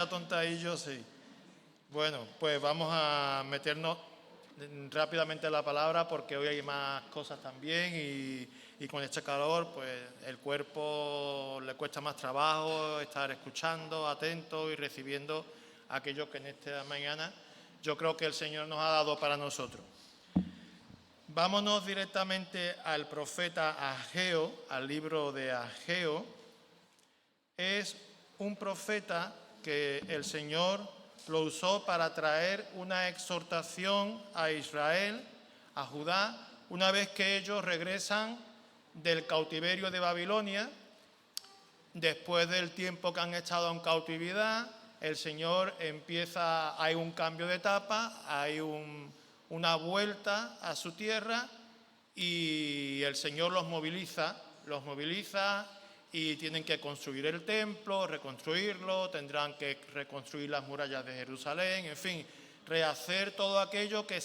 Tontadillo, sí. Bueno, pues vamos a meternos rápidamente en la palabra porque hoy hay más cosas también y con este calor pues el cuerpo le cuesta más trabajo estar escuchando, atento y recibiendo aquello que en esta mañana yo creo que el Señor nos ha dado para nosotros. Vámonos directamente al profeta Ageo, al libro de Ageo. Es un profeta que el Señor lo usó para traer una exhortación a Israel, a Judá, una vez que ellos regresan del cautiverio de Babilonia. Después del tiempo que han estado en cautividad, el Señor hay un cambio de etapa, hay una vuelta a su tierra y el Señor los moviliza y tienen que construir el templo, reconstruirlo, tendrán que reconstruir las murallas de Jerusalén, en fin, rehacer todo aquello que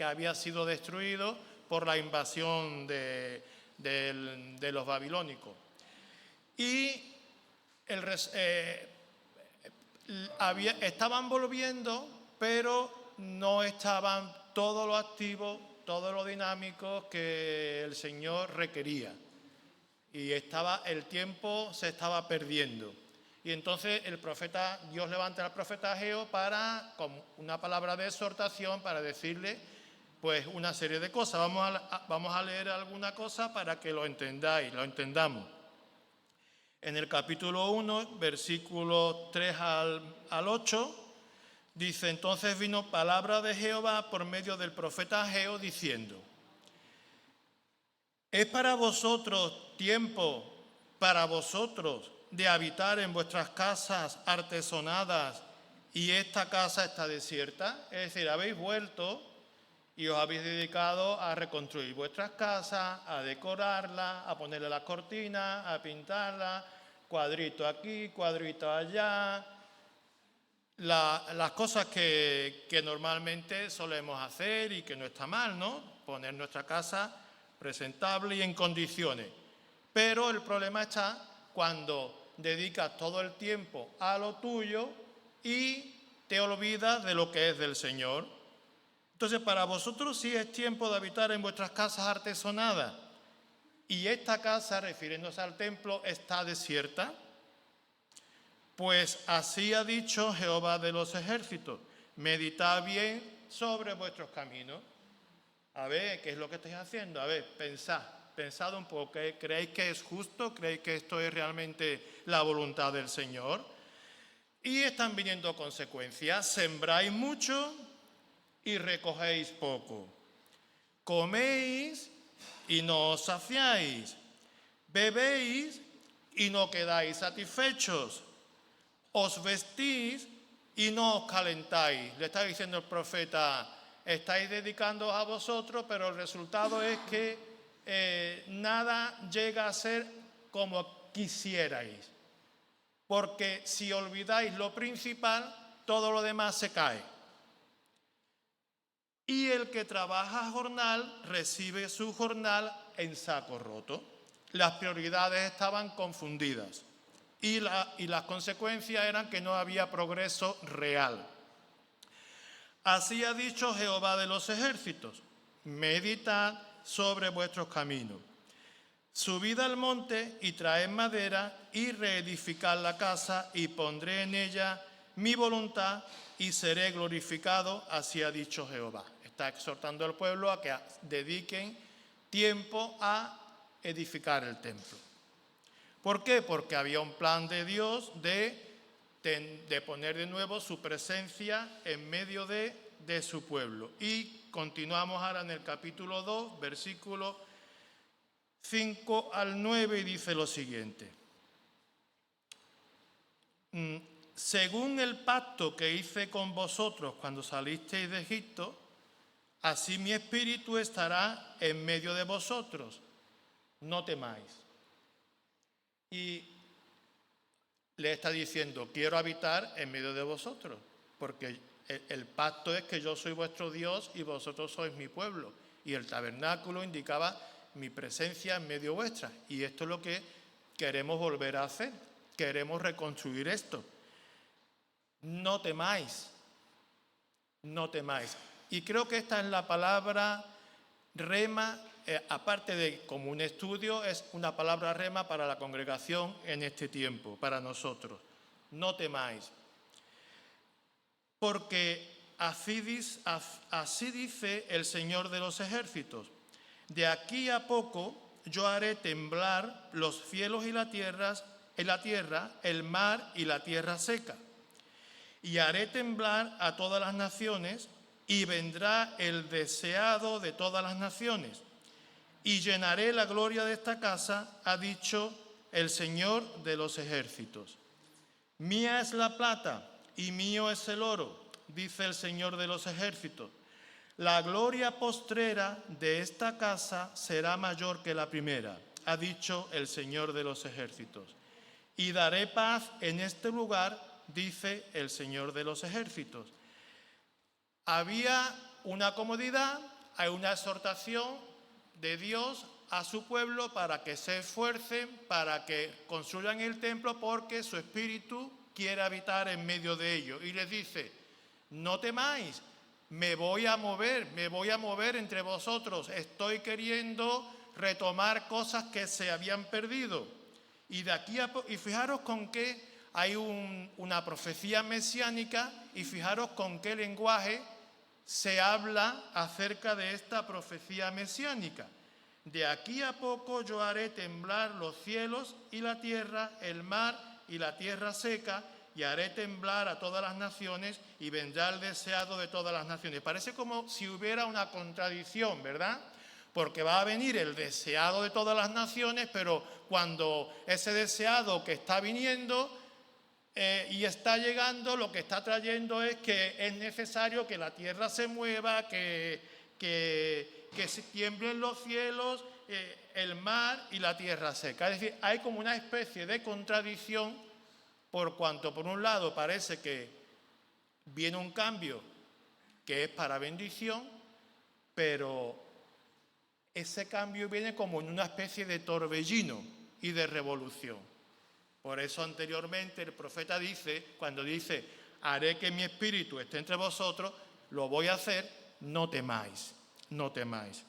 había sido destruido por la invasión de los babilónicos. Y estaban volviendo, pero no estaban todo lo activo, todo lo dinámico que el Señor requería. Y el tiempo se estaba perdiendo. Y entonces Dios levanta al profeta Ageo con una palabra de exhortación para decirle pues una serie de cosas. Vamos a leer alguna cosa para que lo entendamos. En el capítulo 1, versículos 3 al 8, dice: entonces vino palabra de Jehová por medio del profeta Ageo diciendo: ¿es para vosotros tiempo, para vosotros, de habitar en vuestras casas artesonadas y esta casa está desierta? Es decir, habéis vuelto y os habéis dedicado a reconstruir vuestras casas, a decorarlas, a ponerle las cortinas, a pintarlas, cuadrito aquí, cuadrito allá, las cosas que normalmente solemos hacer y que no está mal, ¿no? Poner nuestra casa presentable y en condiciones. Pero el problema está cuando dedicas todo el tiempo a lo tuyo y te olvidas de lo que es del Señor. Entonces, para vosotros sí es tiempo de habitar en vuestras casas artesonadas y esta casa, refiriéndose al templo, está desierta. Pues así ha dicho Jehová de los ejércitos: meditad bien sobre vuestros caminos. A ver, ¿qué es lo que estáis haciendo? A ver, pensad un poco. ¿Creéis que es justo? ¿Creéis que esto es realmente la voluntad del Señor? Y están viniendo consecuencias. Sembráis mucho y recogéis poco. Coméis y no os saciáis. Bebéis y no quedáis satisfechos. Os vestís y no os calentáis. Le está diciendo el profeta: estáis dedicándoos a vosotros, pero el resultado es que nada llega a ser como quisierais. Porque si olvidáis lo principal, todo lo demás se cae. Y el que trabaja jornal recibe su jornal en saco roto. Las prioridades estaban confundidas y las consecuencias eran que no había progreso real. Así ha dicho Jehová de los ejércitos: meditad sobre vuestros caminos. Subid al monte y traed madera y reedificad la casa y pondré en ella mi voluntad y seré glorificado, así ha dicho Jehová. Está exhortando al pueblo a que dediquen tiempo a edificar el templo. ¿Por qué? Porque había un plan de Dios de poner de nuevo su presencia en medio de su pueblo. Y continuamos ahora en el capítulo 2, versículo 5 al 9, y dice lo siguiente: según el pacto que hice con vosotros cuando salisteis de Egipto, así mi espíritu estará en medio de vosotros, no temáis. Y le está diciendo: quiero habitar en medio de vosotros, porque el pacto es que yo soy vuestro Dios y vosotros sois mi pueblo. Y el tabernáculo indicaba mi presencia en medio vuestra. Y esto es lo que queremos volver a hacer. Queremos reconstruir esto. no temáis, no temáis. Y creo que esta es la palabra rema, aparte de como un estudio, es una palabra rema para la congregación en este tiempo, para nosotros. No temáis. Porque así dice el Señor de los ejércitos: de aquí a poco yo haré temblar los cielos y la tierra, el mar y la tierra seca. Y haré temblar a todas las naciones, y vendrá el deseado de todas las naciones. Y llenaré la gloria de esta casa, ha dicho el Señor de los ejércitos. Mía es la plata y mío es el oro, dice el Señor de los ejércitos. La gloria postrera de esta casa será mayor que la primera, ha dicho el Señor de los ejércitos. Y daré paz en este lugar, dice el Señor de los ejércitos. Había una comodidad, hay una exhortación de Dios a su pueblo para que se esfuercen, para que construyan el templo, porque su espíritu quiere habitar en medio de ellos. Y les dice: no temáis, me voy a mover entre vosotros. Estoy queriendo retomar cosas que se habían perdido. Y fijaros con qué hay una profecía mesiánica, y fijaros con qué lenguaje se habla acerca de esta profecía mesiánica. De aquí a poco yo haré temblar los cielos y la tierra, el mar y la tierra seca, y haré temblar a todas las naciones, y vendrá el deseado de todas las naciones. Parece como si hubiera una contradicción, ¿verdad? Porque va a venir el deseado de todas las naciones, pero cuando ese deseado que está viniendo y está llegando, lo que está trayendo es que es necesario que la tierra se mueva, que se tiemblen los cielos, el mar y la tierra seca. Es decir, hay como una especie de contradicción, por cuanto por un lado parece que viene un cambio que es para bendición, pero ese cambio viene como en una especie de torbellino y de revolución. Por eso anteriormente el profeta dice, cuando dice: haré que mi espíritu esté entre vosotros, lo voy a hacer, no temáis, no temáis.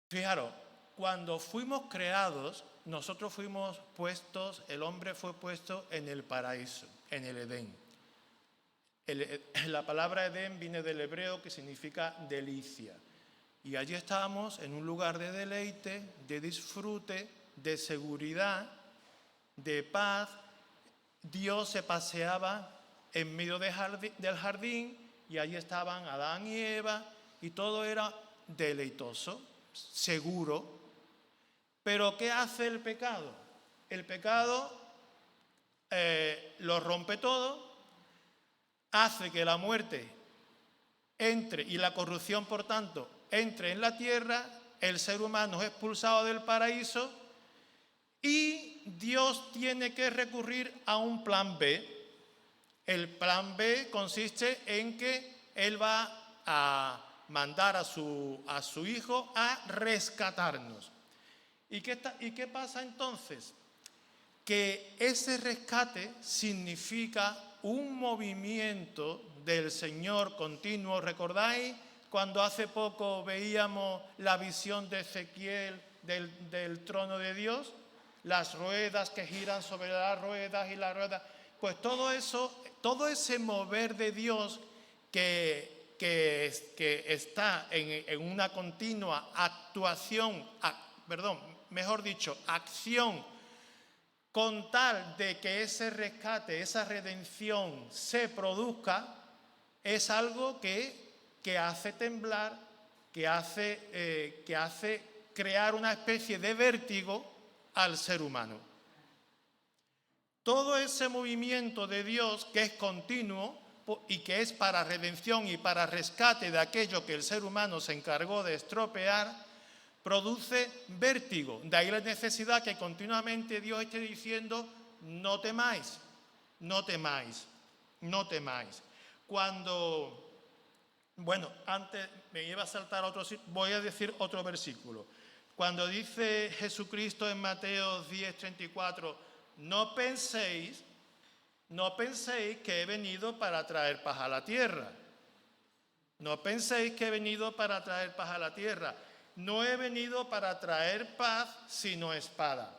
Fijaros, cuando fuimos creados, nosotros fuimos puestos, el hombre fue puesto en el paraíso, en el Edén. La palabra Edén viene del hebreo, que significa delicia. Y allí estábamos en un lugar de deleite, de disfrute, de seguridad, de paz. Dios se paseaba en medio del jardín, y allí estaban Adán y Eva, y todo era deleitoso, seguro. Pero ¿qué hace el pecado? El pecado lo rompe todo, hace que la muerte entre y la corrupción, por tanto, entre en la tierra. El ser humano es expulsado del paraíso y Dios tiene que recurrir a un plan B. El plan B consiste en que Él va a mandar a su Hijo a rescatarnos. ¿Y qué pasa entonces? Que ese rescate significa un movimiento del Señor continuo. ¿Recordáis cuando hace poco veíamos la visión de Ezequiel del trono de Dios? Las ruedas que giran sobre las ruedas y las ruedas. Pues todo eso, todo ese mover de Dios que está en una continua acción, con tal de que ese rescate, esa redención se produzca, es algo que hace temblar, que hace crear una especie de vértigo al ser humano. Todo ese movimiento de Dios, que es continuo y que es para redención y para rescate de aquello que el ser humano se encargó de estropear, produce vértigo. De ahí la necesidad que continuamente Dios esté diciendo: no temáis, no temáis, no temáis. Antes me iba a saltar voy a decir otro versículo. Cuando dice Jesucristo en Mateo 10:34, no penséis no penséis que he venido para traer paz a la tierra. No penséis que he venido para traer paz a la tierra. No he venido para traer paz, sino espada.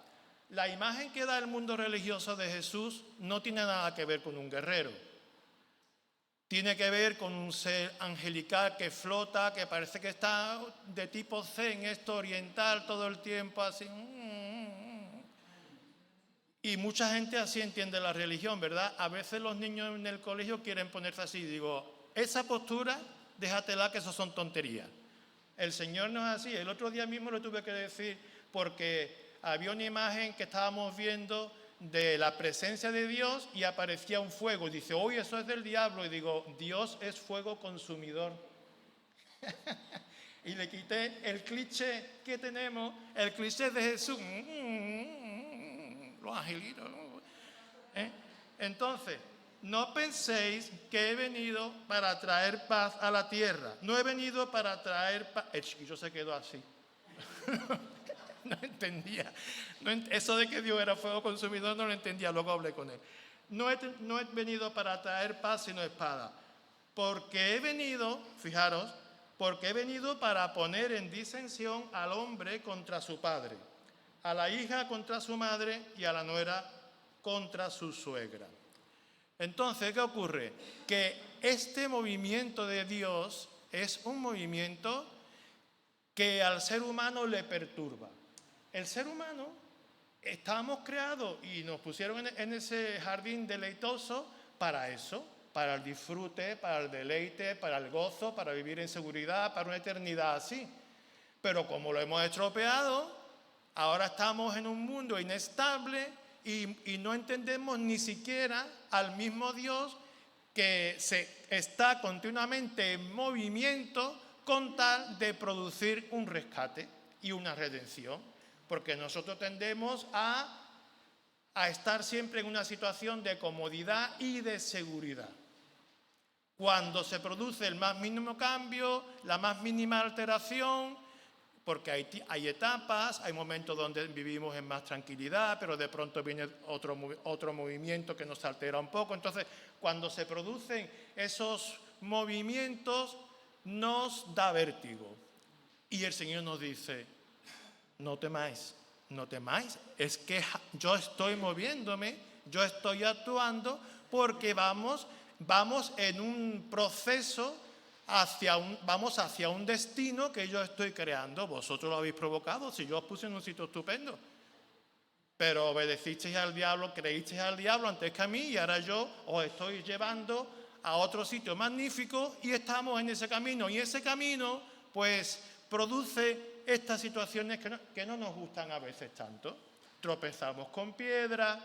La imagen que da el mundo religioso de Jesús no tiene nada que ver con un guerrero. Tiene que ver con un ser angelical que flota, que parece que está de tipo zen, esto oriental todo el tiempo, así. Y mucha gente así entiende la religión, ¿verdad? A veces los niños en el colegio quieren ponerse así. Digo, esa postura, déjatela, que eso son tonterías. El Señor no es así. El otro día mismo lo tuve que decir porque había una imagen que estábamos viendo de la presencia de Dios y aparecía un fuego. Y dice, oye, eso es del diablo. Y digo, Dios es fuego consumidor. Y le quité el cliché que tenemos, el cliché de Jesús. Los angelitos. Entonces, no penséis que he venido para traer paz a la tierra. No he venido para traer paz. El chiquillo se quedó así. No entendía. Eso de que Dios era fuego consumidor no lo entendía, luego hablé con él. No he venido para traer paz sino espada. Porque he venido, fijaros, porque he venido para poner en disensión al hombre contra su padre, a la hija contra su madre y a la nuera contra su suegra. Entonces, ¿qué ocurre? Que este movimiento de Dios es un movimiento que al ser humano le perturba. El ser humano, estábamos creados y nos pusieron en ese jardín deleitoso para eso, para el disfrute, para el deleite, para el gozo, para vivir en seguridad, para una eternidad así. Pero como lo hemos estropeado, ahora estamos en un mundo inestable y no entendemos ni siquiera al mismo Dios que se está continuamente en movimiento con tal de producir un rescate y una redención. Porque nosotros tendemos a estar siempre en una situación de comodidad y de seguridad. Cuando se produce el más mínimo cambio, la más mínima alteración, porque hay etapas, hay momentos donde vivimos en más tranquilidad, pero de pronto viene otro movimiento que nos altera un poco. Entonces, cuando se producen esos movimientos, nos da vértigo. Y el Señor nos dice, no temáis, no temáis, es que yo estoy moviéndome, yo estoy actuando, porque vamos en un proceso vamos hacia un destino que yo estoy creando. Vosotros lo habéis provocado, si yo os puse en un sitio estupendo. Pero obedecisteis al diablo, creísteis al diablo antes que a mí y ahora yo os estoy llevando a otro sitio magnífico y estamos en ese camino. Y ese camino, pues, produce estas situaciones que no nos gustan a veces tanto. Tropezamos con piedras,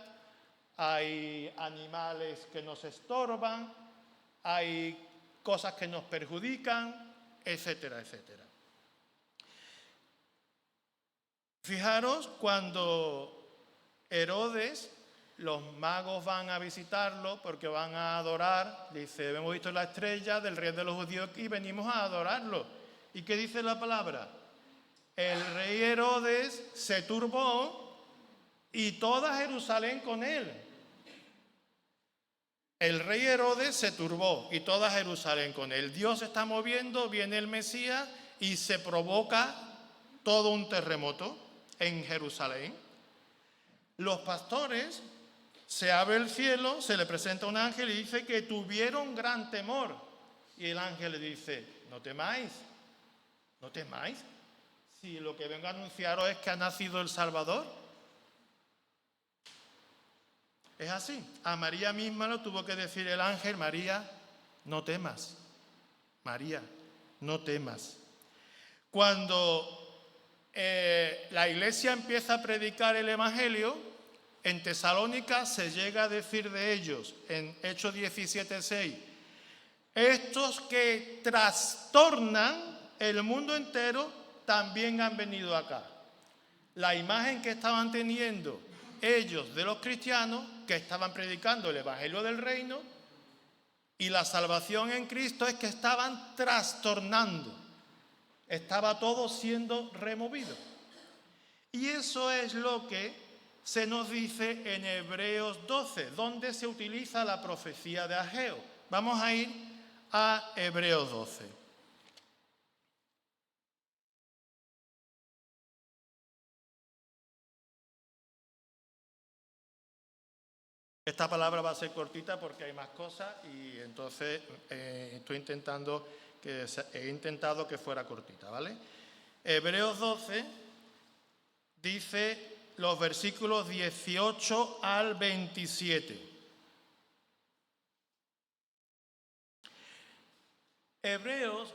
hay animales que nos estorban, hay cosas que nos perjudican, etcétera, etcétera. Fijaros cuando Herodes, los magos van a visitarlo porque van a adorar, dice, hemos visto la estrella del rey de los judíos y venimos a adorarlo. ¿Y qué dice la palabra? El rey Herodes se turbó y toda Jerusalén con él. El rey Herodes se turbó y toda Jerusalén con él. Dios se está moviendo, viene el Mesías y se provoca todo un terremoto en Jerusalén. Los pastores, se abre el cielo, se le presenta un ángel y dice que tuvieron gran temor. Y el ángel le dice, no temáis, no temáis. Si lo que vengo a anunciaros es que ha nacido el Salvador. Es así. A María misma lo tuvo que decir el ángel, María, no temas. María, no temas. Cuando la iglesia empieza a predicar el evangelio, en Tesalónica se llega a decir de ellos, en Hechos 17:6, estos que trastornan el mundo entero también han venido acá. La imagen que estaban teniendo ellos de los cristianos, que estaban predicando el evangelio del reino, y la salvación en Cristo, es que estaban trastornando. Estaba todo siendo removido. Y eso es lo que se nos dice en Hebreos 12, donde se utiliza la profecía de Ageo. Vamos a ir a Hebreos 12. Esta palabra va a ser cortita porque hay más cosas y entonces he intentado que fuera cortita, ¿vale? Hebreos 12 dice los versículos 18 al 27. Hebreos,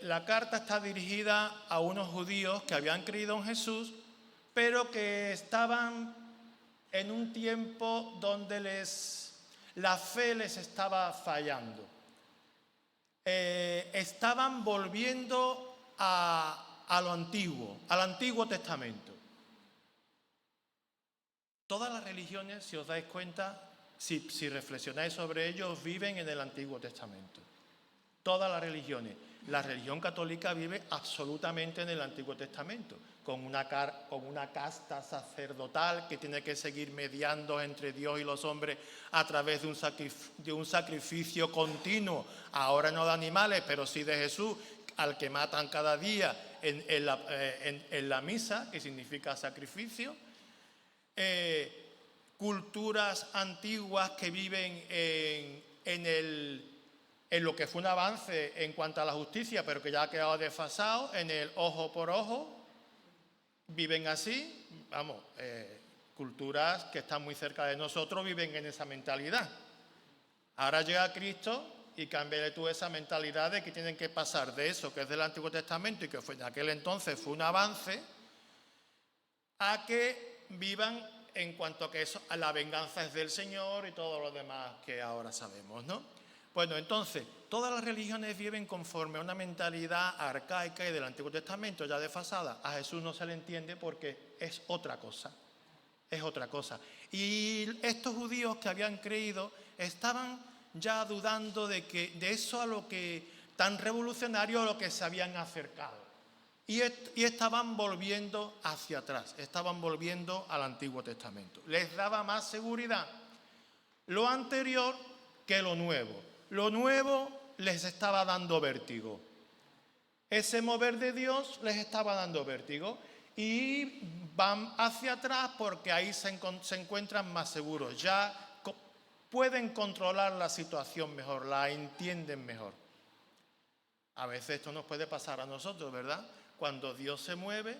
la carta está dirigida a unos judíos que habían creído en Jesús, pero que estaban en un tiempo donde la fe les estaba fallando. Estaban volviendo al Antiguo Testamento. Todas las religiones, si os dais cuenta, si reflexionáis sobre ellos, viven en el Antiguo Testamento. Todas las religiones. La religión católica vive absolutamente en el Antiguo Testamento, con una casta sacerdotal que tiene que seguir mediando entre Dios y los hombres a través de un sacrificio continuo, ahora no de animales, pero sí de Jesús, al que matan cada día en la misa, que significa sacrificio. Culturas antiguas que viven en lo que fue un avance en cuanto a la justicia, pero que ya ha quedado desfasado, en el ojo por ojo, viven así, culturas que están muy cerca de nosotros viven en esa mentalidad. Ahora llega Cristo y cámbiale tú esa mentalidad de que tienen que pasar de eso que es del Antiguo Testamento y que en aquel entonces fue un avance, a que vivan en cuanto a que eso, a la venganza es del Señor y todo lo demás que ahora sabemos, ¿no? Bueno, entonces, todas las religiones viven conforme a una mentalidad arcaica y del Antiguo Testamento ya desfasada. A Jesús no se le entiende porque es otra cosa. Es otra cosa. Y estos judíos que habían creído estaban ya dudando de eso a lo que tan revolucionario a lo que se habían acercado. Y estaban volviendo hacia atrás, estaban volviendo al Antiguo Testamento. Les daba más seguridad lo anterior que lo nuevo. Lo nuevo les estaba dando vértigo. Ese mover de Dios les estaba dando vértigo. Y van hacia atrás porque ahí se encuentran más seguros. Ya pueden controlar la situación mejor, la entienden mejor. A veces esto nos puede pasar a nosotros, ¿verdad? Cuando Dios se mueve,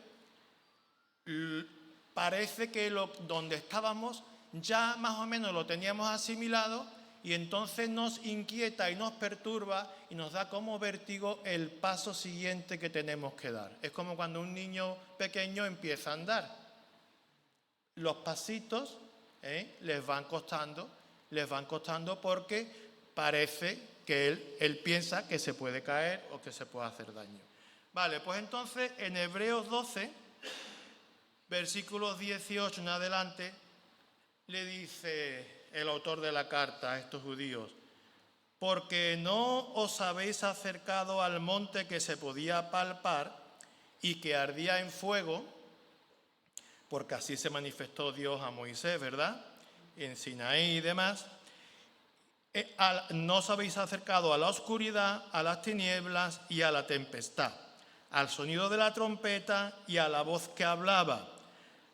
parece que donde estábamos ya más o menos lo teníamos asimilado y entonces nos inquieta y nos perturba y nos da como vértigo el paso siguiente que tenemos que dar. Es como cuando un niño pequeño empieza a andar. Los pasitos les van costando porque parece que él piensa que se puede caer o que se puede hacer daño. Vale, pues entonces en Hebreos 12, versículos 18 en adelante, le dice el autor de la carta a estos judíos: porque no os habéis acercado al monte que se podía palpar y que ardía en fuego, porque así se manifestó Dios a Moisés, ¿verdad? En Sinaí y demás. No os habéis acercado a la oscuridad, a las tinieblas y a la tempestad, al sonido de la trompeta y a la voz que hablaba,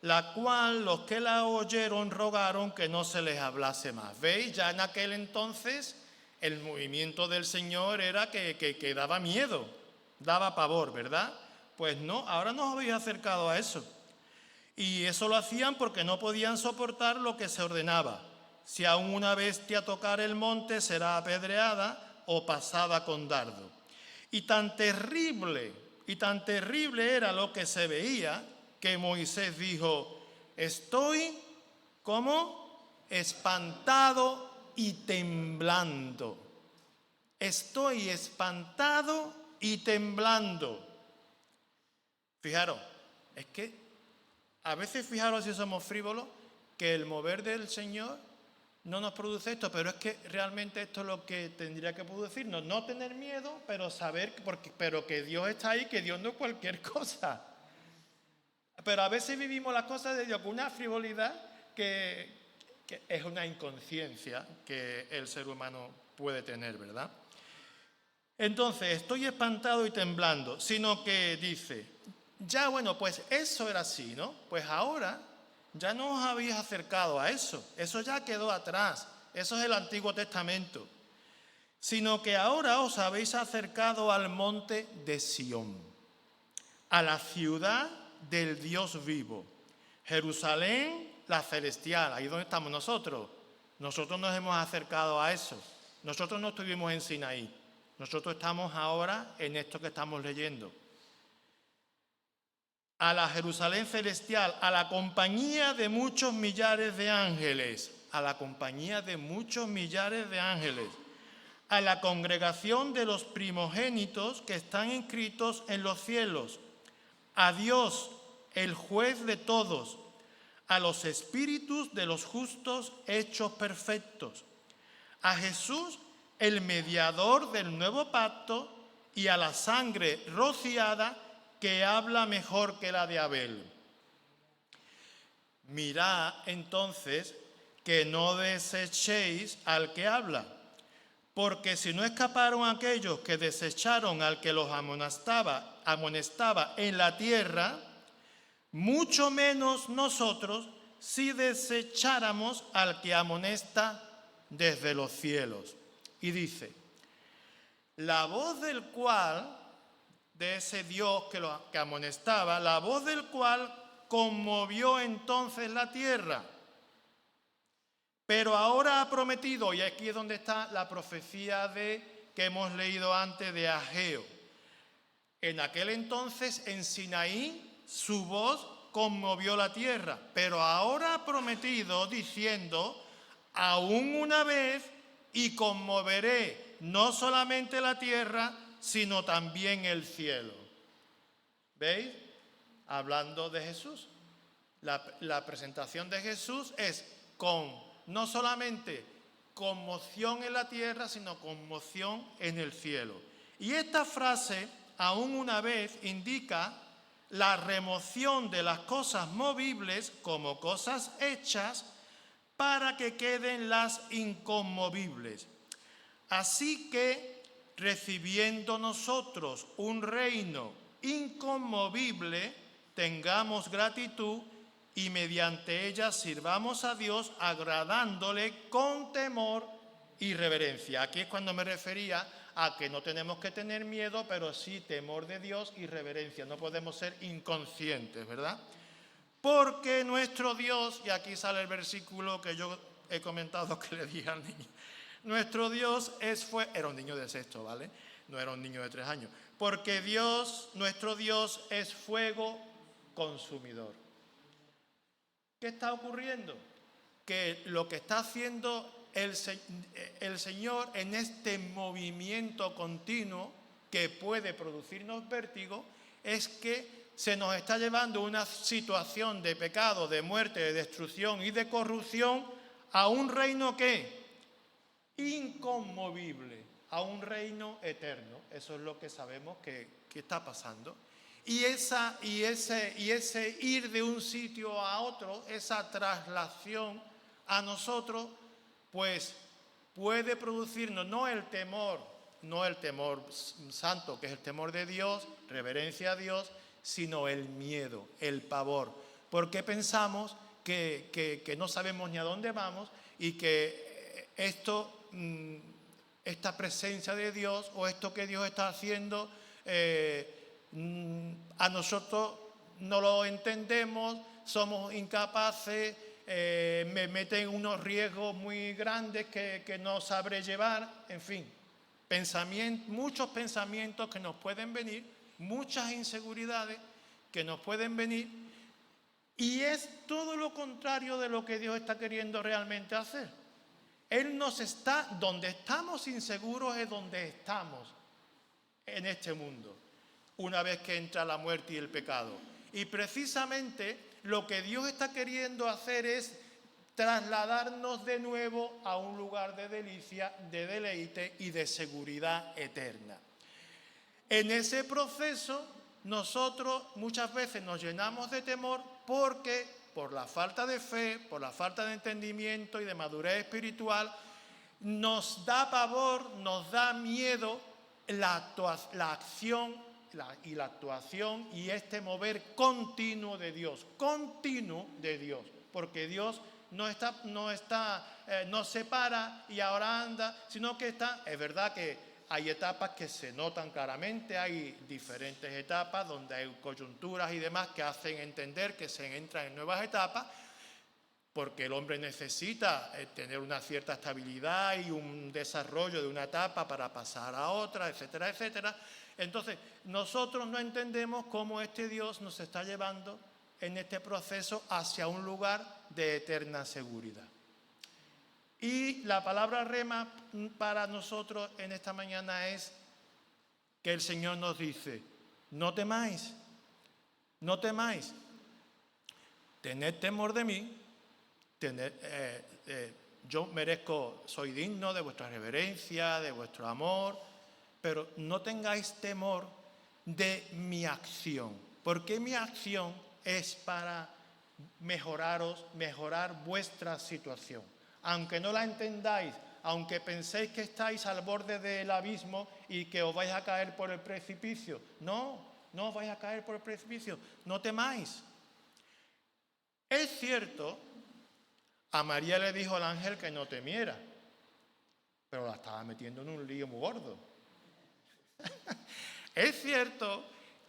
la cual los que la oyeron rogaron que no se les hablase más. ¿Veis? Ya en aquel entonces el movimiento del Señor era que daba miedo, daba pavor, ¿verdad? Pues no, ahora no os habéis acercado a eso. Y eso lo hacían porque no podían soportar lo que se ordenaba. Si aún una bestia tocara el monte, será apedreada o pasada con dardo. Y tan terrible era lo que se veía, que Moisés dijo: estoy como espantado y temblando. Estoy espantado y temblando. Fijaros, es que a veces, fijaros si somos frívolos, que el mover del Señor no nos produce esto, pero es que realmente esto es lo que tendría que producirnos. No tener miedo, pero saber pero que Dios está ahí, que Dios no es cualquier cosa. Pero a veces vivimos las cosas de Dios con una frivolidad que es una inconsciencia que el ser humano puede tener, ¿verdad? Entonces, estoy espantado y temblando, sino que dice, ya bueno, pues eso era así, ¿no? Pues ahora ya no os habéis acercado a eso ya quedó atrás, eso es el Antiguo Testamento, sino que ahora os habéis acercado al monte de Sión, a la ciudad del Dios vivo, Jerusalén, la celestial, ahí donde estamos nosotros. Nosotros nos hemos acercado a eso. Nosotros no estuvimos en Sinaí. Nosotros estamos ahora en esto que estamos leyendo. A la Jerusalén celestial, a la compañía de muchos millares de ángeles, a la compañía de muchos millares de ángeles, a la congregación de los primogénitos que están inscritos en los cielos, a Dios, el juez de todos, a los espíritus de los justos hechos perfectos, a Jesús, el mediador del nuevo pacto, y a la sangre rociada que habla mejor que la de Abel. Mirad entonces que no desechéis al que habla, porque si no escaparon aquellos que desecharon al que los amonestaba en la tierra, mucho menos nosotros si desecháramos al que amonesta desde los cielos. Y dice, la voz del cual, de ese Dios que amonestaba, la voz del cual conmovió entonces la tierra. Pero ahora ha prometido, y aquí es donde está la profecía que hemos leído antes de Ageo. En aquel entonces, en Sinaí, su voz conmovió la tierra, pero ahora ha prometido diciendo, aún una vez, y conmoveré no solamente la tierra, sino también el cielo. ¿Veis? Hablando de Jesús. La presentación de Jesús es no solamente conmoción en la tierra, sino conmoción en el cielo. Y esta frase, aún una vez, indica la remoción de las cosas movibles como cosas hechas para que queden las inconmovibles. Así que, recibiendo nosotros un reino inconmovible, tengamos gratitud y mediante ella sirvamos a Dios agradándole con temor y reverencia. Aquí es cuando me refería a que no tenemos que tener miedo, pero sí temor de Dios y reverencia. No podemos ser inconscientes, ¿verdad? Porque nuestro Dios, y aquí sale el versículo que yo he comentado que le dije al niño, nuestro Dios era un niño de sexto, ¿vale? No era un niño de 3 años. Porque nuestro Dios es fuego consumidor. ¿Qué está ocurriendo? Que lo que está haciendo el Señor en este movimiento continuo que puede producirnos vértigo es que se nos está llevando una situación de pecado, de muerte, de destrucción y de corrupción a un reino que inconmovible, a un reino eterno. Eso es lo que sabemos que está pasando. Y ese ir de un sitio a otro, esa traslación a nosotros, pues puede producirnos no el temor santo, que es el temor de Dios, reverencia a Dios, sino el miedo, el pavor. Porque pensamos que no sabemos ni a dónde vamos y que esta presencia de Dios o esto que Dios está haciendo, a nosotros no lo entendemos, somos incapaces, me meten en unos riesgos muy grandes que no sabré llevar, en fin, muchos pensamientos que nos pueden venir, muchas inseguridades que nos pueden venir, y es todo lo contrario de lo que Dios está queriendo realmente hacer. Él donde estamos inseguros es donde estamos en este mundo, una vez que entra la muerte y el pecado. Y precisamente lo que Dios está queriendo hacer es trasladarnos de nuevo a un lugar de delicia, de deleite y de seguridad eterna. En ese proceso nosotros muchas veces nos llenamos de temor porque por la falta de fe, por la falta de entendimiento y de madurez espiritual, nos da pavor, nos da miedo la acción y la actuación y este mover continuo de Dios, porque Dios no se para y ahora anda, sino que es verdad que hay etapas que se notan claramente, hay diferentes etapas donde hay coyunturas y demás que hacen entender que se entra en nuevas etapas, porque el hombre necesita tener una cierta estabilidad y un desarrollo de una etapa para pasar a otra, etcétera, etcétera. Entonces, nosotros no entendemos cómo este Dios nos está llevando en este proceso hacia un lugar de eterna seguridad. Y la palabra rema para nosotros en esta mañana es que el Señor nos dice, no temáis, tened temor de mí, yo soy digno de vuestra reverencia, de vuestro amor, pero no tengáis temor de mi acción, porque mi acción es para mejorar vuestra situación. Aunque no la entendáis, aunque penséis que estáis al borde del abismo y que os vais a caer por el precipicio, no os vais a caer por el precipicio, no temáis. Es cierto, a María le dijo el ángel que no temiera, pero la estaba metiendo en un lío muy gordo. Es cierto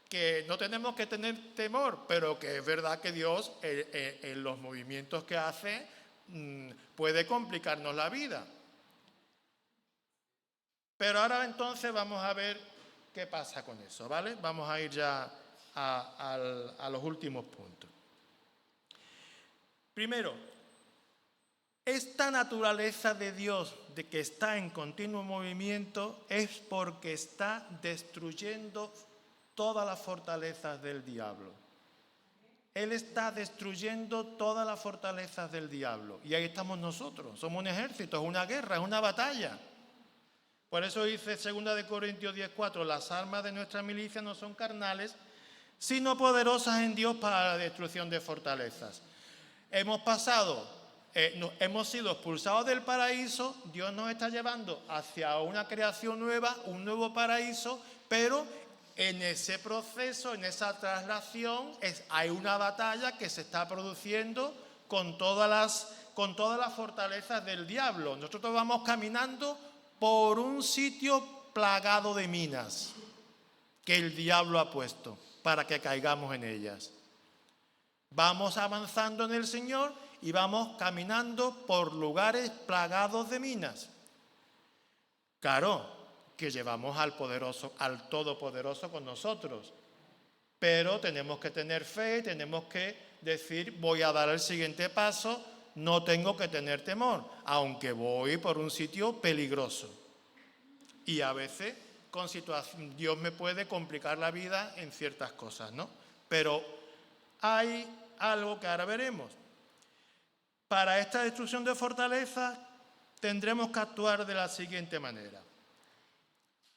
que no tenemos que tener temor, pero que es verdad que Dios en los movimientos que hace puede complicarnos la vida. Pero ahora entonces vamos a ver qué pasa con eso, ¿vale? Vamos a ir ya a los últimos puntos. Primero, esta naturaleza de Dios, de que está en continuo movimiento, es porque está destruyendo todas las fortalezas del diablo. Él está destruyendo todas las fortalezas del diablo. Y ahí estamos nosotros. Somos un ejército, es una guerra, es una batalla. Por eso dice 2 Corintios 10:4, las armas de nuestra milicia no son carnales, sino poderosas en Dios para la destrucción de fortalezas. Hemos sido expulsados del paraíso, Dios nos está llevando hacia una creación nueva, un nuevo paraíso, pero en ese proceso, en esa traslación, hay una batalla que se está produciendo con todas las fortalezas del diablo. Nosotros vamos caminando por un sitio plagado de minas que el diablo ha puesto para que caigamos en ellas. Vamos avanzando en el Señor y vamos caminando por lugares plagados de minas. Claro, que llevamos al Todopoderoso con nosotros, pero tenemos que tener fe, tenemos que decir, voy a dar el siguiente paso, no tengo que tener temor, aunque voy por un sitio peligroso. Y a veces Dios me puede complicar la vida en ciertas cosas, ¿no? Pero hay algo que ahora veremos. Para esta destrucción de fortalezas tendremos que actuar de la siguiente manera.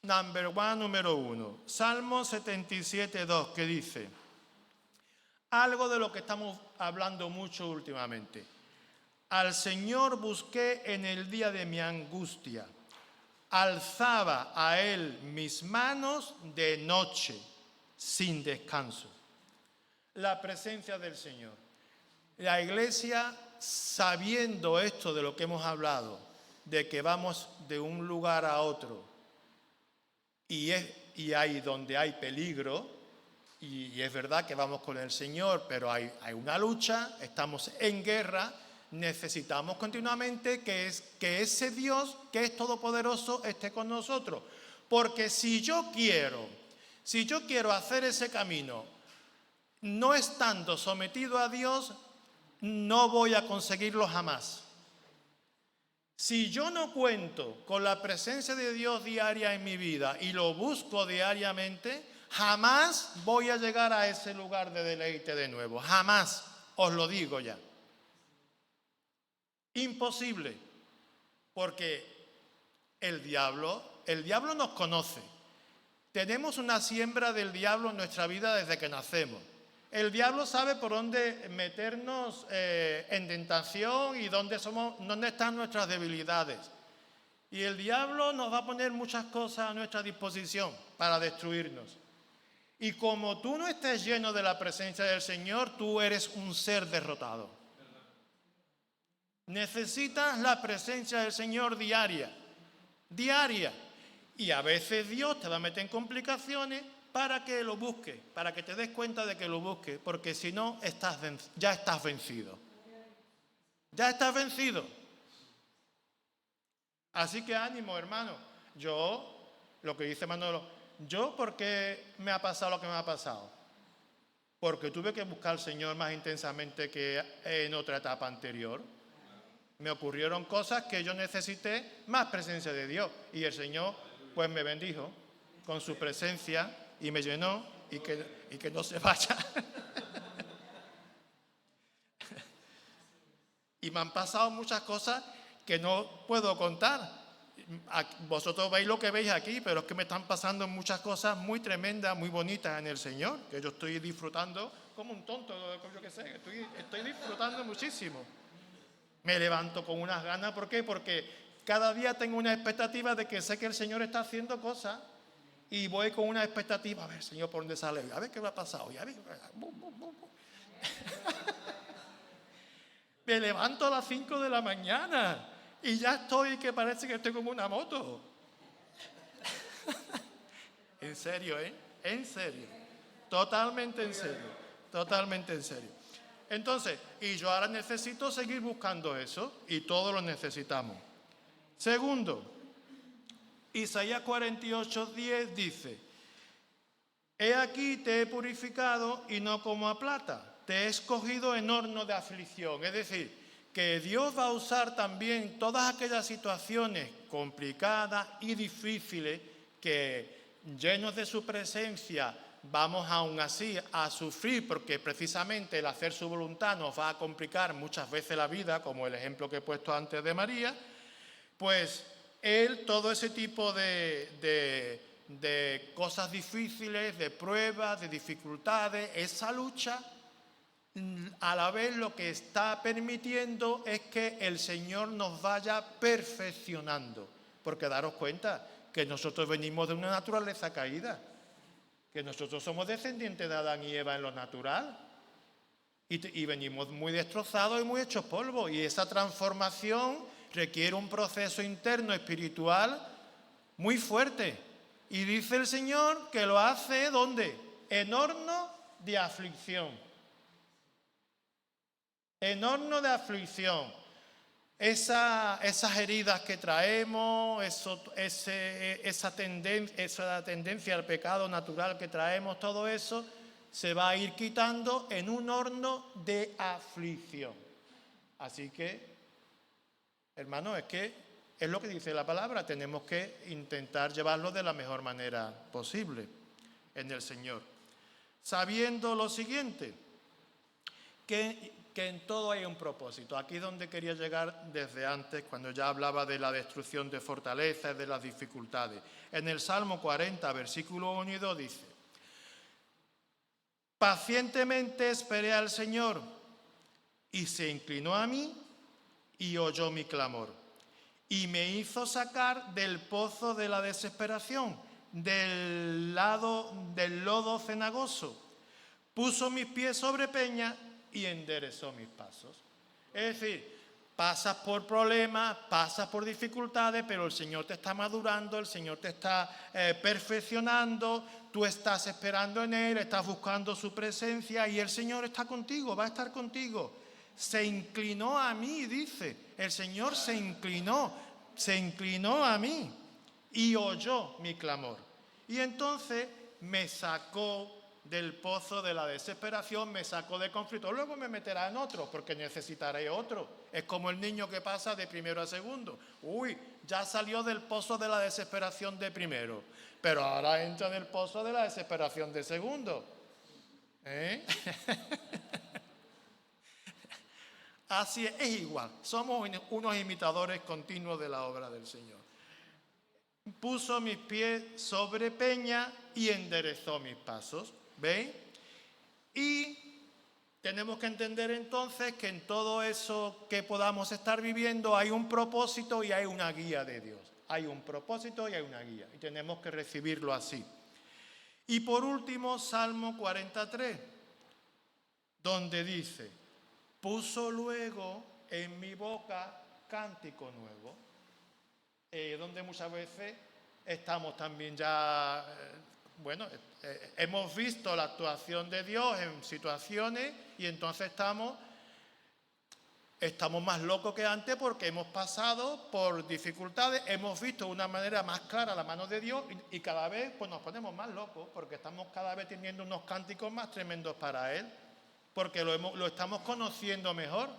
Número 1. Salmo 77:2, que dice, algo de lo que estamos hablando mucho últimamente. Al Señor busqué en el día de mi angustia. Alzaba a Él mis manos de noche, sin descanso. La presencia del Señor. La Iglesia, sabiendo esto de lo que hemos hablado, de que vamos de un lugar a otro, y hay donde hay peligro, y es verdad que vamos con el Señor, pero hay una lucha, estamos en guerra, necesitamos continuamente que ese Dios, que es todopoderoso, esté con nosotros. Porque si yo quiero hacer ese camino, no estando sometido a Dios, no voy a conseguirlo jamás. Si yo no cuento con la presencia de Dios diaria en mi vida y lo busco diariamente, jamás voy a llegar a ese lugar de deleite de nuevo. Jamás, os lo digo ya. Imposible, porque el diablo nos conoce. Tenemos una siembra del diablo en nuestra vida desde que nacemos. El diablo sabe por dónde meternos en tentación y dónde están nuestras debilidades. Y el diablo nos va a poner muchas cosas a nuestra disposición para destruirnos. Y como tú no estés lleno de la presencia del Señor, tú eres un ser derrotado. Necesitas la presencia del Señor diaria. Y a veces Dios te va a meter en complicaciones para que lo busques, para que te des cuenta de que lo busques, porque si no, ya estás vencido. Ya estás vencido. Así que ánimo, hermano. Lo que dice Manolo, ¿por qué me ha pasado lo que me ha pasado? Porque tuve que buscar al Señor más intensamente que en otra etapa anterior. Me ocurrieron cosas que yo necesité más presencia de Dios. Y el Señor, pues, me bendijo con su presencia y me llenó y que no se vaya. Y me han pasado muchas cosas que no puedo contar. Vosotros veis lo que veis aquí, pero es que me están pasando muchas cosas muy tremendas, muy bonitas en el Señor, que yo estoy disfrutando como un tonto, yo qué sé, estoy disfrutando muchísimo. Me levanto con unas ganas, ¿por qué? Porque cada día tengo una expectativa de que sé que el Señor está haciendo cosas y voy con una expectativa, a ver, Señor, ¿por dónde sale? A ver qué me ha pasado, ya ver. Me levanto a las 5 de la mañana y ya estoy, que parece que estoy como una moto. En serio, ¿eh? En serio. Totalmente en serio. Totalmente en serio. Entonces, y yo ahora necesito seguir buscando eso, y todos lo necesitamos. Segundo, Isaías 48:10 dice: He aquí te he purificado y no como a plata, te he escogido en horno de aflicción. Es decir, que Dios va a usar también todas aquellas situaciones complicadas y difíciles que, llenos de su presencia, vamos aún así a sufrir, porque precisamente el hacer su voluntad nos va a complicar muchas veces la vida, como el ejemplo que he puesto antes de María. Pues Él, todo ese tipo de cosas difíciles, de pruebas, de dificultades, esa lucha, a la vez lo que está permitiendo es que el Señor nos vaya perfeccionando. Porque daros cuenta que nosotros venimos de una naturaleza caída, que nosotros somos descendientes de Adán y Eva en lo natural, y venimos muy destrozados y muy hechos polvo, y esa transformación requiere un proceso interno espiritual muy fuerte. Y dice el Señor que lo hace, ¿dónde? En horno de aflicción. En horno de aflicción. Esas heridas que traemos, esa tendencia al pecado natural que traemos, todo eso se va a ir quitando en un horno de aflicción. Así que, hermano, es lo que dice la palabra, tenemos que intentar llevarlo de la mejor manera posible en el Señor. Sabiendo lo siguiente, que en todo hay un propósito. Aquí es donde quería llegar desde antes, cuando ya hablaba de la destrucción de fortalezas, de las dificultades. En el Salmo 40, versículo 1 y 2 dice: Pacientemente esperé al Señor, y se inclinó a mí y oyó mi clamor, y me hizo sacar del pozo de la desesperación, del lodo cenagoso. Puso mis pies sobre peña y enderezó mis pasos. Es decir, pasas por problemas, pasas por dificultades, pero el Señor te está madurando, el Señor te está perfeccionando, tú estás esperando en Él, estás buscando su presencia y el Señor está contigo, va a estar contigo. Se inclinó a mí, dice, el Señor se inclinó a mí y oyó mi clamor. Y entonces me sacó del pozo de la desesperación, me sacó del conflicto. Luego me meterá en otro, porque necesitaré otro. Es como el niño que pasa de primero a segundo. Uy, ya salió del pozo de la desesperación de primero, pero ahora entra en el pozo de la desesperación de segundo. Así es igual. Somos unos imitadores continuos de la obra del Señor. puso mis pies sobre peña y enderezó mis pasos. ¿Veis? Y tenemos que entender entonces que en todo eso que podamos estar viviendo hay un propósito y hay una guía de Dios. Hay un propósito y hay una guía. Y tenemos que recibirlo así. Y por último, Salmo 43, donde dice, puso luego en mi boca cántico nuevo. Donde muchas veces estamos también ya, hemos visto la actuación de Dios en situaciones y entonces estamos más locos que antes porque hemos pasado por dificultades, hemos visto de una manera más clara la mano de Dios y cada vez pues, nos ponemos más locos porque estamos cada vez teniendo unos cánticos más tremendos para Él, porque lo estamos conociendo mejor,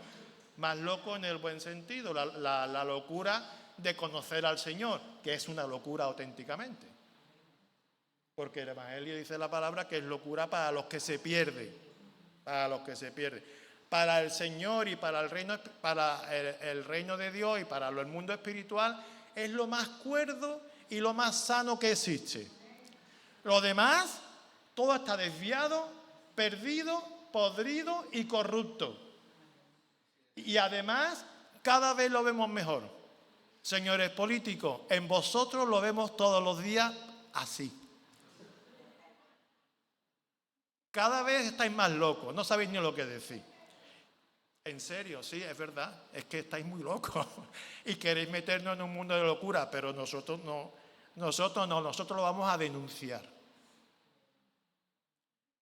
más loco en el buen sentido, la locura de conocer al Señor, que es una locura auténticamente. Porque el Evangelio dice la palabra que es locura para los que se pierden, para los que se pierden. Para el Señor y para el reino de Dios y para el mundo espiritual es lo más cuerdo y lo más sano que existe. Lo demás, todo está desviado, perdido, podrido y corrupto. Y además, cada vez lo vemos mejor. Señores políticos, en vosotros lo vemos todos los días así. Cada vez estáis más locos, no sabéis ni lo que decir. En serio, sí, es verdad, es que estáis muy locos y queréis meternos en un mundo de locura, pero nosotros nosotros lo vamos a denunciar.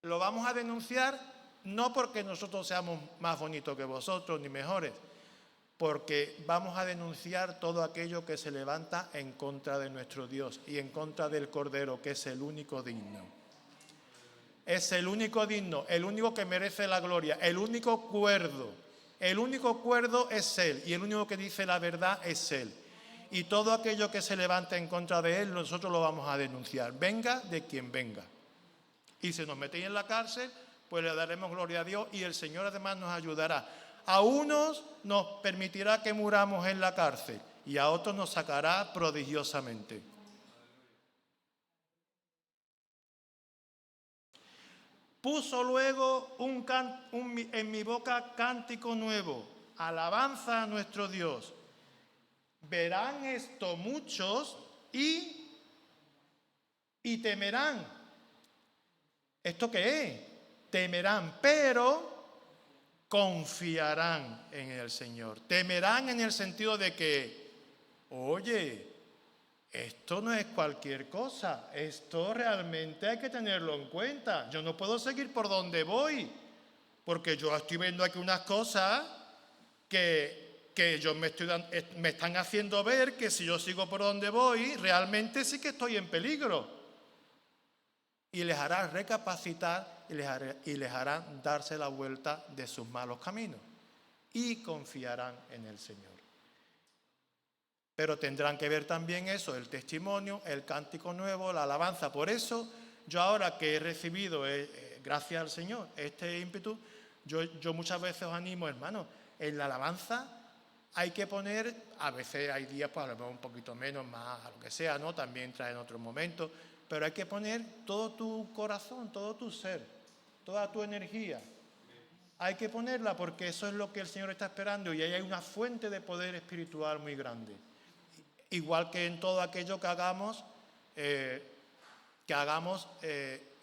Lo vamos a denunciar no porque nosotros seamos más bonitos que vosotros ni mejores, porque vamos a denunciar todo aquello que se levanta en contra de nuestro Dios y en contra del Cordero, que es el único digno. Es el único digno, el único que merece la gloria, el único cuerdo. El único cuerdo es Él y el único que dice la verdad es Él. Y todo aquello que se levanta en contra de Él, nosotros lo vamos a denunciar, venga de quien venga. Y si nos metéis en la cárcel, pues le daremos gloria a Dios y el Señor además nos ayudará. A unos nos permitirá que muramos en la cárcel y a otros nos sacará prodigiosamente. Puso luego en mi boca cántico nuevo, alabanza a nuestro Dios. Verán esto muchos y temerán. ¿Esto qué es? Temerán, pero confiarán en el Señor. Temerán en el sentido de que, oye, esto no es cualquier cosa, esto realmente hay que tenerlo en cuenta. Yo no puedo seguir por donde voy, porque yo estoy viendo aquí unas cosas que me están haciendo ver que si yo sigo por donde voy, realmente sí que estoy en peligro. Y les hará recapacitar y les hará darse la vuelta de sus malos caminos. Y confiarán en el Señor. Pero tendrán que ver también eso, el testimonio, el cántico nuevo, la alabanza. Por eso, yo ahora que he recibido, gracias al Señor, este ímpetu, yo muchas veces os animo, hermanos, en la alabanza hay que poner, a veces hay días, pues a lo mejor un poquito menos, más, lo que sea, ¿no? También trae en otros momentos, pero hay que poner todo tu corazón, todo tu ser, toda tu energía. Hay que ponerla porque eso es lo que el Señor está esperando y ahí hay una fuente de poder espiritual muy grande. Igual que en todo aquello que hagamos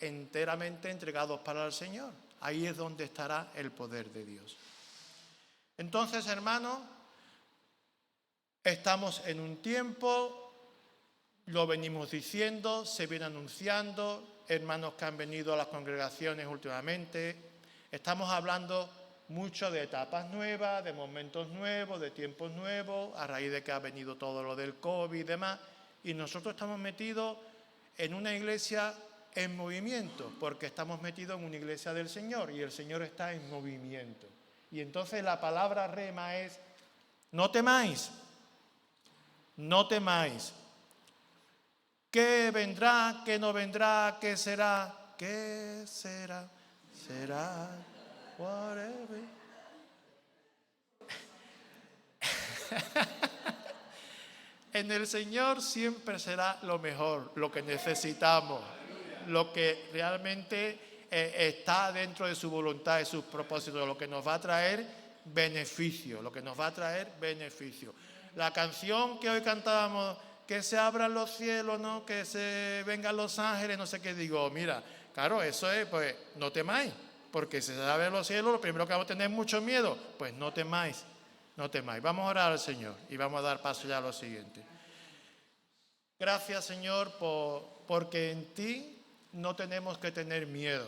enteramente entregados para el Señor. Ahí es donde estará el poder de Dios. Entonces, hermanos, estamos en un tiempo, lo venimos diciendo, se viene anunciando, hermanos que han venido a las congregaciones últimamente, estamos hablando mucho de etapas nuevas, de momentos nuevos, de tiempos nuevos, a raíz de que ha venido todo lo del COVID y demás, y nosotros estamos metidos en una iglesia en movimiento, porque estamos metidos en una iglesia del Señor, y el Señor está en movimiento. Y entonces la palabra rema es, no temáis, no temáis. ¿Qué vendrá? ¿Qué no vendrá? ¿Qué será? ¿Qué será? Será whatever. En el Señor siempre será lo mejor, lo que necesitamos, lo que realmente está dentro de su voluntad y sus propósitos, lo que nos va a traer beneficio, lo que nos va a traer beneficio. La canción que hoy cantábamos, que se abran los cielos, ¿no? Que se vengan los ángeles, no sé qué, digo, mira, claro, eso es, pues, no temáis, porque si se abren los cielos, lo primero que vamos a tener es mucho miedo, pues no temáis, no temáis. Vamos a orar al Señor y vamos a dar paso ya a lo siguiente. Gracias, Señor, porque en ti no tenemos que tener miedo.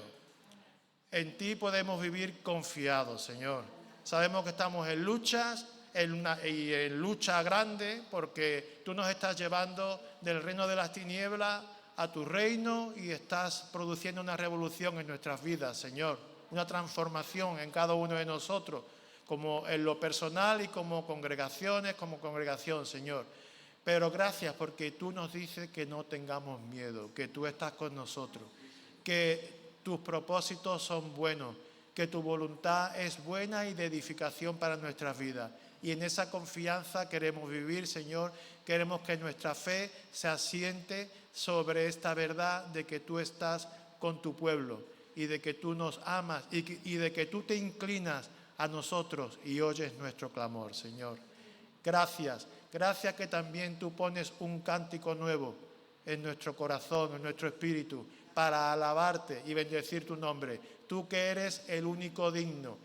En ti podemos vivir confiados, Señor. Sabemos que estamos en luchas, en lucha grande, porque tú nos estás llevando del reino de las tinieblas a tu reino y estás produciendo una revolución en nuestras vidas, Señor. Una transformación en cada uno de nosotros, como en lo personal y como congregaciones, como congregación, Señor. Pero gracias porque tú nos dices que no tengamos miedo, que tú estás con nosotros, que tus propósitos son buenos, que tu voluntad es buena y de edificación para nuestras vidas. Y en esa confianza queremos vivir, Señor. Queremos que nuestra fe se asiente sobre esta verdad de que tú estás con tu pueblo y de que tú nos amas y de que tú te inclinas a nosotros y oyes nuestro clamor, Señor. Gracias, gracias que también tú pones un cántico nuevo en nuestro corazón, en nuestro espíritu, para alabarte y bendecir tu nombre. Tú que eres el único digno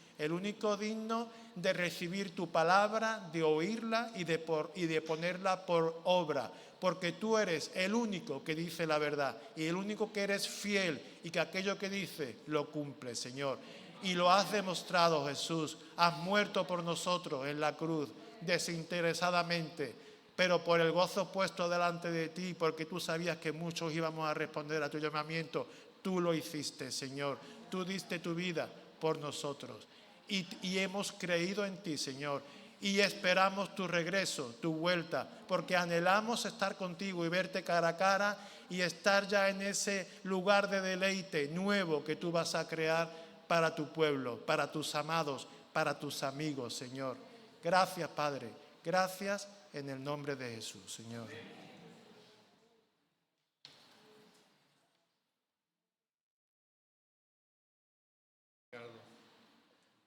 de recibir tu palabra, de oírla y de ponerla por obra. Porque tú eres el único que dice la verdad y el único que eres fiel y que aquello que dice lo cumple, Señor. Y lo has demostrado, Jesús. Has muerto por nosotros en la cruz, desinteresadamente, pero por el gozo puesto delante de ti, porque tú sabías que muchos íbamos a responder a tu llamamiento. Tú lo hiciste, Señor. Tú diste tu vida por nosotros. Y hemos creído en ti, Señor. Y esperamos tu regreso, tu vuelta, porque anhelamos estar contigo y verte cara a cara y estar ya en ese lugar de deleite nuevo que tú vas a crear para tu pueblo, para tus amados, para tus amigos, Señor. Gracias, Padre. Gracias en el nombre de Jesús, Señor.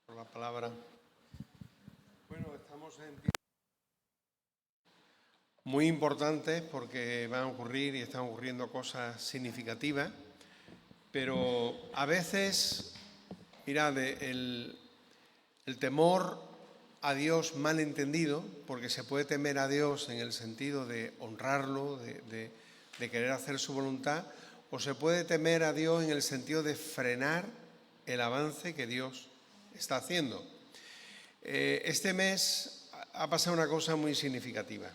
Por la palabra. Bueno, estamos en muy importantes porque van a ocurrir y están ocurriendo cosas significativas, pero a veces, mirad, el temor a Dios mal entendido, porque se puede temer a Dios en el sentido de honrarlo, de querer hacer su voluntad, o se puede temer a Dios en el sentido de frenar el avance que Dios está haciendo. Este mes ha pasado una cosa muy significativa.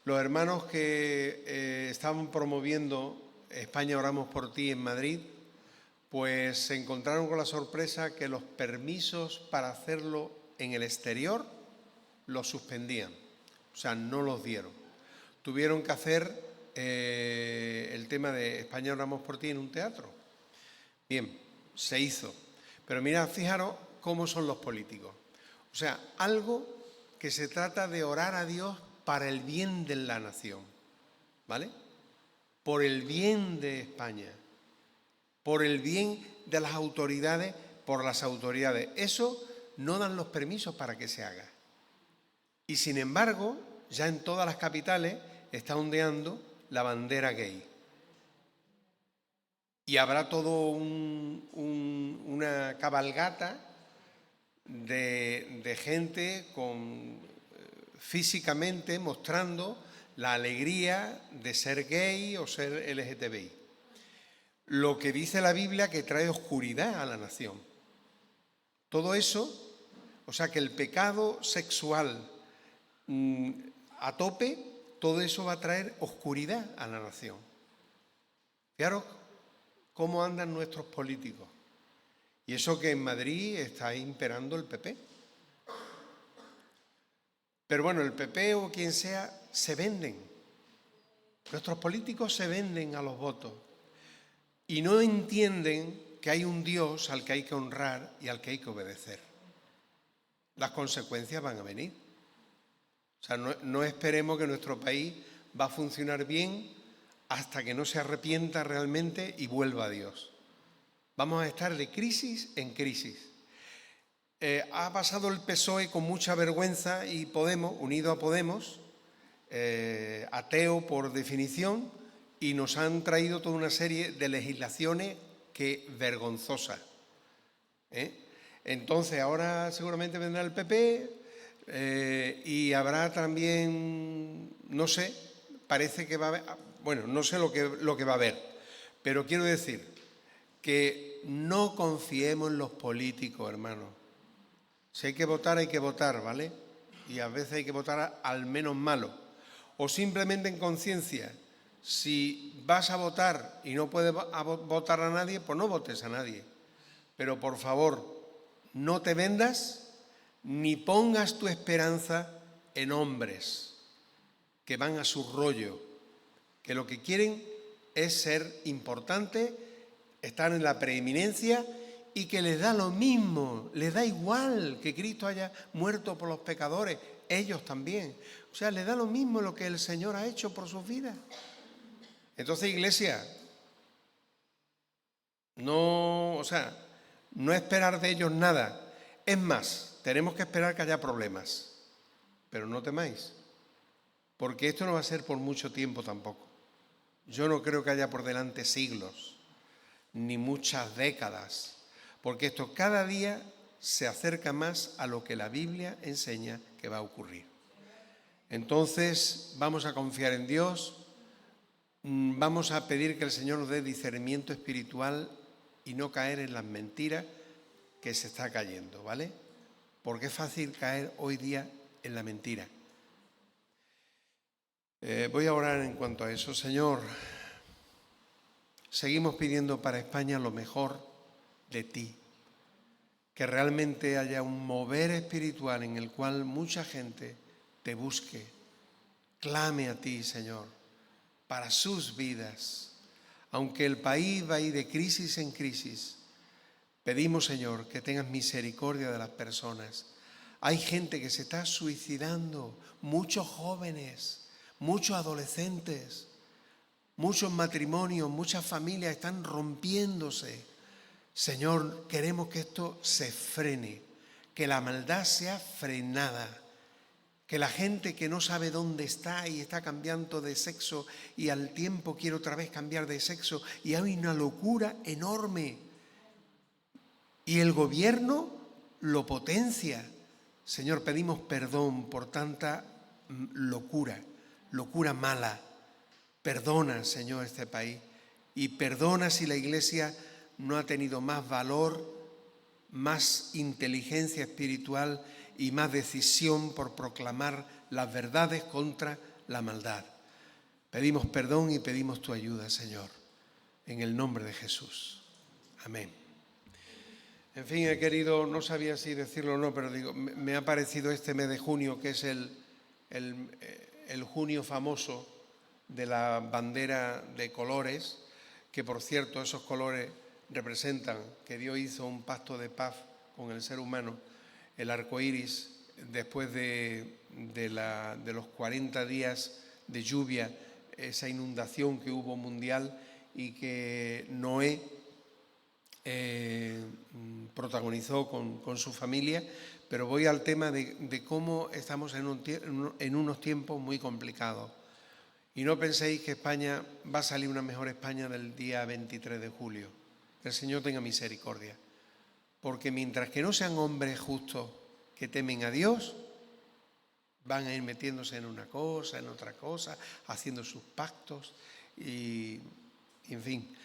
Los hermanos que estaban promoviendo España Oramos por Ti en Madrid, pues se encontraron con la sorpresa que los permisos para hacerlo en el exterior los suspendían, o sea, no los dieron. Tuvieron que hacer el tema de España Oramos por Ti en un teatro. Bien, se hizo. Pero mirad, fijaros cómo son los políticos. O sea, algo que se trata de orar a Dios para el bien de la nación, ¿vale? Por el bien de España, por el bien de las autoridades, por las autoridades. Eso no dan los permisos para que se haga. Y sin embargo, ya en todas las capitales está ondeando la bandera gay. Y habrá todo una cabalgata de gente físicamente mostrando la alegría de ser gay o ser LGTBI. Lo que dice la Biblia que trae oscuridad a la nación. Todo eso, o sea que el pecado sexual a tope, todo eso va a traer oscuridad a la nación. Fijaros cómo andan nuestros políticos. Y eso que en Madrid está imperando el PP. Pero bueno, el PP o quien sea, se venden. Nuestros políticos se venden a los votos. Y no entienden que hay un Dios al que hay que honrar y al que hay que obedecer. Las consecuencias van a venir. O sea, no esperemos que nuestro país va a funcionar bien hasta que no se arrepienta realmente y vuelva a Dios. Vamos a estar de crisis en crisis. Ha pasado el PSOE con mucha vergüenza y Podemos, unido a Podemos, ateo por definición, y nos han traído toda una serie de legislaciones que vergonzosas. Entonces ahora seguramente vendrá el PP y habrá también, no sé, parece que va a haber, bueno, no sé lo que va a haber, pero quiero decir que no confiemos en los políticos, hermanos. Si hay que votar, ¿vale? Y a veces hay que votar al menos malo. O simplemente en conciencia, si vas a votar y no puedes votar a nadie, pues no votes a nadie. Pero por favor, no te vendas ni pongas tu esperanza en hombres que van a su rollo, que lo que quieren es ser importantes, estar en la preeminencia y que les da lo mismo, les da igual que Cristo haya muerto por los pecadores, ellos también. O sea, les da lo mismo lo que el Señor ha hecho por sus vidas. Entonces, Iglesia, no esperar de ellos nada. Es más, tenemos que esperar que haya problemas, pero no temáis, porque esto no va a ser por mucho tiempo tampoco. Yo no creo que haya por delante siglos, ni muchas décadas, porque esto cada día se acerca más a lo que la Biblia enseña que va a ocurrir. Entonces, vamos a confiar en Dios, vamos a pedir que el Señor nos dé discernimiento espiritual y no caer en las mentiras que se está cayendo, ¿vale? Porque es fácil caer hoy día en la mentira. Voy a orar en cuanto a eso. Señor, seguimos pidiendo para España lo mejor de ti, que realmente haya un mover espiritual en el cual mucha gente te busque, clame a ti, Señor, para sus vidas. Aunque el país va a ir de crisis en crisis, pedimos, Señor, que tengas misericordia de las personas. Hay gente que se está suicidando, muchos jóvenes, muchos adolescentes, muchos matrimonios, muchas familias están rompiéndose. Señor, queremos que esto se frene, que la maldad sea frenada, que la gente que no sabe dónde está y está cambiando de sexo y al tiempo quiere otra vez cambiar de sexo y hay una locura enorme. Y el gobierno lo potencia. Señor, pedimos perdón por tanta locura mala. Perdona, Señor, este país. Y perdona si la Iglesia no ha tenido más valor, más inteligencia espiritual y más decisión por proclamar las verdades contra la maldad. Pedimos perdón y pedimos tu ayuda, Señor, en el nombre de Jesús. Amén. En fin, he querido, no sabía si decirlo o no, pero digo, me ha parecido este mes de junio, que es el junio famoso de la bandera de colores, que por cierto esos colores representan que Dios hizo un pacto de paz con el ser humano, el arco iris, después de los 40 días de lluvia, esa inundación que hubo mundial y que Noé protagonizó con su familia. Pero voy al tema de cómo estamos en unos tiempos muy complicados. Y no penséis que España va a salir una mejor España del día 23 de julio. Que el Señor tenga misericordia. Porque mientras que no sean hombres justos que temen a Dios, van a ir metiéndose en una cosa, en otra cosa, haciendo sus pactos y, en fin.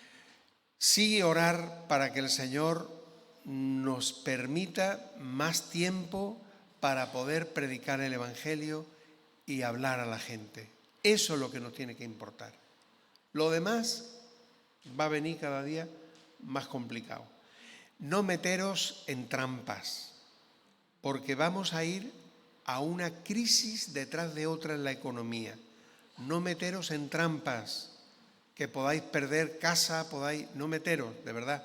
Sí orar para que el Señor nos permita más tiempo para poder predicar el Evangelio y hablar a la gente. Eso es lo que nos tiene que importar. Lo demás va a venir cada día más complicado. No meteros en trampas, porque vamos a ir a una crisis detrás de otra en la economía. No meteros en trampas, que podáis perder casa, no meteros, de verdad.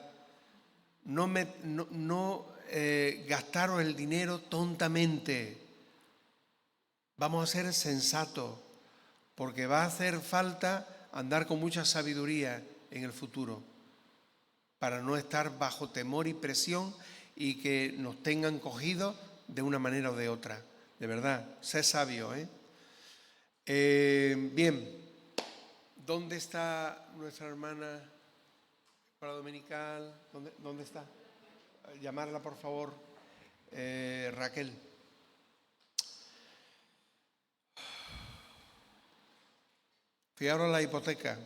No gastaros el dinero tontamente. Vamos a ser sensatos, porque va a hacer falta andar con mucha sabiduría en el futuro, para no estar bajo temor y presión y que nos tengan cogidos de una manera o de otra. De verdad, sé sabio, ¿eh? Bien, ¿dónde está nuestra hermana escuela dominical? ¿Dónde está? Llamarla, por favor, Raquel. Fijaros la hipoteca.